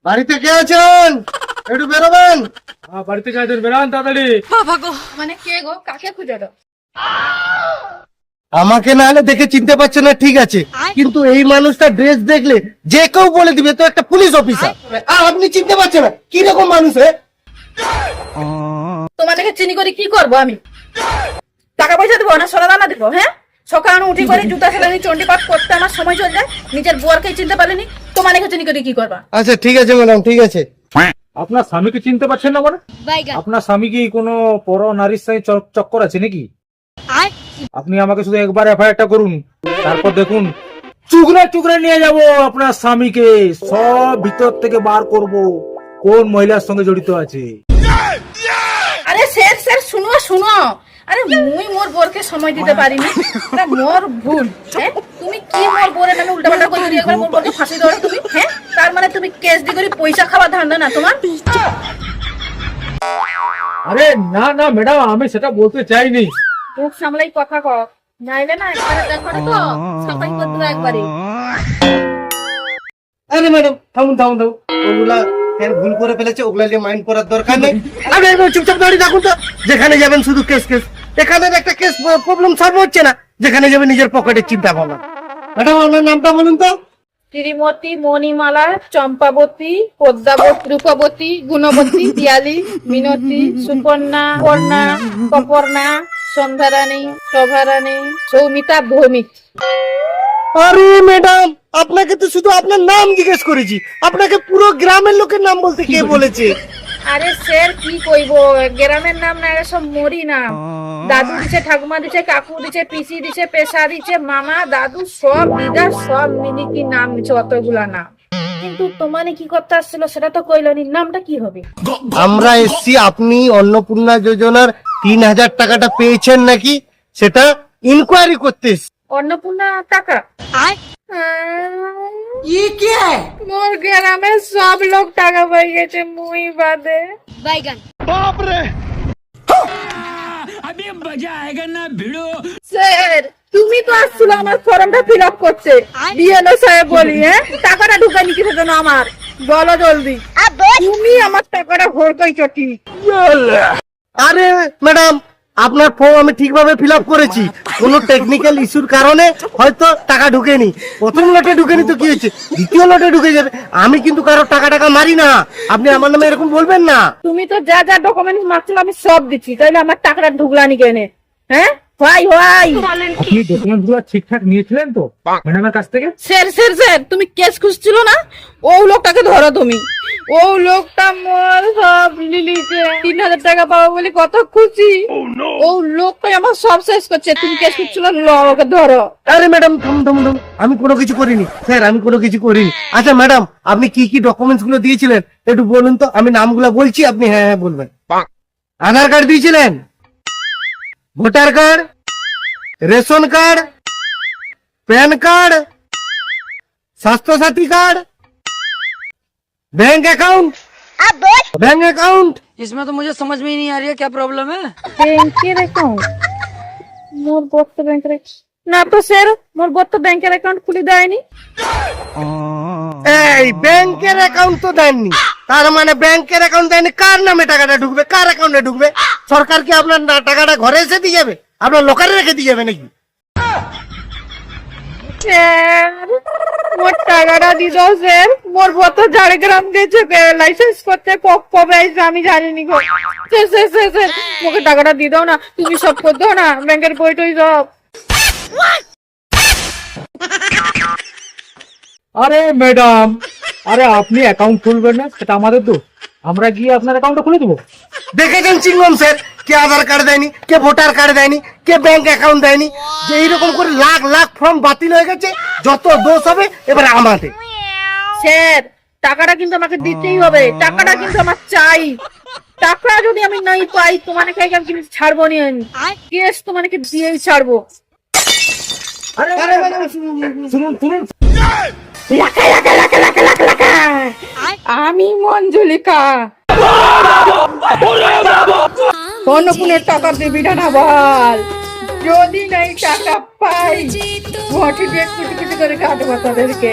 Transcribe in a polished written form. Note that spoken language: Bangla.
বাড়িতে কে আছেন? একটু বেরোবেন। বাড়িতে কে আছেন? বেরান তাড়াতাড়ি। মানে কে গো? কাকে খুঁজে দাও? আমাকে না হলে দেখে চিনতে পারছে না, ঠিক আছে, কিন্তু এই মানুষটা ড্রেস দেখলে যে কেউ বলে দিবে তো একটা পুলিশ অফিসার। আর আপনি চিনতে পারছেন না কি রকম মানুষ? তোমাদেরকে চিনি করে কি করবো আমি? টাকা পয়সা দেবো না সোনা দানা দেবো? হ্যাঁ, সকালে উঠি করে জুতা ফেলে চণ্ডীপাঠ করতে আমার সময় চলে যায়, নিজের বরকে চিনতে পারেনি, তোমাদেরকে চিনি করে কি করবা? আচ্ছা ঠিক আছে ম্যাডাম, ঠিক আছে। আপনার স্বামীকে চিনতে পারছেন না মানে? আপনার স্বামী কি কোনো পর নারীর সাথে চক্কর আছে নাকি? আপনি আমাকে শুধু একবার এফআইআরটা করুন, তারপর দেখুন চুগরে চুগরে নিয়ে যাব আপনার স্বামীকে, সব ভিতর থেকে বার করব কোন মহিলার সঙ্গে জড়িত আছে। আরে স্যার স্যার শুনো শুনো, আরে মুই মোর বরকে সময় দিতে পারিনি, এটা মোর ভুল। হ্যাঁ, তুমি কি মোর বরে নামে উল্টাপাল্টা করে দিয়ে একবার মোর বরকে ফাঁসি দাও তুমি? হ্যাঁ, তার মানে তুমি কেস দি করে পয়সা খাওয়া ধান্দা না তোমার? আরে না না ম্যাডাম, আমি সেটা বলতে চাইনি। মুখ সামলাই কথা কর, নাইলে না একবারে দেখো না তো সাফাই করে দেবো একবারে। আরে ম্যাডাম থামুন থামুন থামুন, ওগুলা কেন ভুল করে ফেলেছে, ওগুলা নিয়ে মাইন্ড করার দরকার নেই। আপনি একদম চুপচাপ দাঁড়িয়ে থাকুন তো। যেখানে যাবেন শুধু কেস কেস, এখানে একটা কেস প্রবলেম সলভ হচ্ছে না, যেখানে যাবেন নিজের পকেটের চিন্তা ভাবনা। ম্যাডাম আপনার নামটা বলুন তো। শ্রীমতী মণিমালা চম্পাবতী পদ্মাবতী রূপবতী গুণবতী পিয়ালি মিনতি সুপর্ণা কন্যা কপর্ণা সন্ধ্যারানী শোভারানী সৌমিতা ভৌমিক। আরে ম্যাডাম, আপনাকে তো শুধু আপনার নাম জিজ্ঞেস করেছি, আপনাকে পুরো গ্রামের লোকের নাম বলতে কে বলেছে? আরে স্যার কি কইব, গ্রামের নাম না, এরা সব মরি নাম। দাদু দিছে, ঠাকুমা দিছে, কাকু দিছে, পিসি দিছে, পেশা দিছে, মামা দাদু সব দিদা সব মিলি কি নাম দিছে, অতগুলা নাম। কিন্তু তোমানে কি করতে আসছিল সেটা তো কইলনি, নামটা কি হবে? আমরা এসছি আপনি অন্নপূর্ণা যোজনার 3000 টাকাটা পেয়েছেন নাকি সেটা ইনকোয়ারি করতে এসছি। অন্নপূর্ণা টাকা? মোর গ্রামে সব লোক টাকা পাই গেছে, মুই বাদে। স্যার তুমি তো আসছিল আমার ফর্মটা ফিল আপ করতে, বিএলও সাহেব বলি, হ্যাঁ টাকাটা ঢুকানি কিসের জন্য আমার বলো জলদি। তুমি আমার টাকাটা ভরকাই চটি। আরে ম্যাডাম, আপনার ফর্ম আমি ঠিকভাবে ফিল আপ করেছি, কোনো টেকনিক্যাল ইস্যুর কারণে হয়তো টাকা ঢুকেনি। প্রথম লটে ঢুকেনি তো কি হয়েছে, দ্বিতীয় লটে ঢুকে যাবে। আমি কিন্তু কারো টাকা মারি না, আপনি আমার নামে এরকম বলবেন না। তুমি তো যা যা ডকুমেন্টস মাগছিল আমি সব দিচ্ছি, তাইলে আমার টাকাটা ঢুকলানি কেনে? হ্যাঁ ভাই ভাই, আপনি ডকুমেন্ট গুলো ঠিকঠাক নিয়েছিলেন তো ম্যাডামের কাছ থেকে? স্যার স্যার স্যার তুমি কেস খুঁজছিল না, ও লোকটাকে ধরো তুমি। ও লোকটা মোর সব লিলিছে, 3000 টাকা পাবো বলে কত খুশি, ও লোকটাই আমার সব শেষ করছে। তুমি কেস খুঁজছিল, ওকে ধরো। আরে ম্যাডাম থামুন থামুন থামুন, আমি কোনো কিছু করিনি স্যার, আমি কোনো কিছু করিনি। আচ্ছা ম্যাডাম, আপনি কি কি ডকুমেন্টস গুলো দিয়েছিলেন একটু বলুন তো, আমি নামগুলো বলছি আপনি হ্যাঁ হ্যাঁ বলবেন। আধার কার্ড দিয়েছিলেন, voter card, ration card, pan card, স্বাস্থ্য সাথী card, bank account. Bank account इसमें तो मुझे समझ में ही नहीं आ रही है क्या प्रॉब्लम है। ব্যাংকের অ্যাকাউন্ট? মোর বর তো ব্যাংকের না তো স্যার, মোর বর তো ব্যাংকের অ্যাকাউন্ট খুলে দেয়নি। এই ব্যাংকের অ্যাকাউন্ট তো দেননি, তার মানে ব্যাংকের অ্যাকাউন্ট দেয়নি, কার নামে টাকাটা ঢুকবে, কার অ্যাকাউন্টে ঢুকবে? সরকার কি আপনার টাকাটা ঘরে এসে দিয়ে যাবে, আপনার লোকারে রেখে দিয়ে যাবে নাকি? স্যার মোর টাকাটা দি দাও স্যার, মোর বর তো ঝাড়গ্রাম গেছে লাইসেন্স করতে, কবে আসবে আমি জানিনি গো। স্যার স্যার স্যার স্যার মোকে টাকাটা দি দাও না, তুমি সব করে দাও না, ব্যাংকের বই টই সব। আরে ম্যাডাম, আরে আপনি অ্যাকাউন্ট খুলবেন না সেটা আমাদের দোষ, আমরা গিয়ে আপনার অ্যাকাউন্টটা খুলে দেবো। দেখেছেন চিংগম স্যার, কে আধার কার্ড দেয়নি, কে ভোটার কার্ড দেয়নি, কে ব্যাংক অ্যাকাউন্ট দেয়নি, যে এইরকম করে লাখ লাখ ফর্ম বাতিল হয়ে গেছে। যত দোষ হবে এবারে আমাদের। স্যার টাকাটা কিন্তু আমাকে দিতেই হবে, টাকাটা কিন্তু আমার চাই। টাকা যদি আমি নাই পাই তোমাকে আমি কিন্তু ছাড়বো নি, আমি কেস তোমাকে দিয়েই ছাড়বো। আরে শুনুন শুনুন, আমি মঞ্জুলিকা, অন্নপূর্ণের টাকা দিবি না বল, যদি নাই টাকা পাই ঘটি দিয়ে কুটি কুটি করে কাটবো তাদেরকে।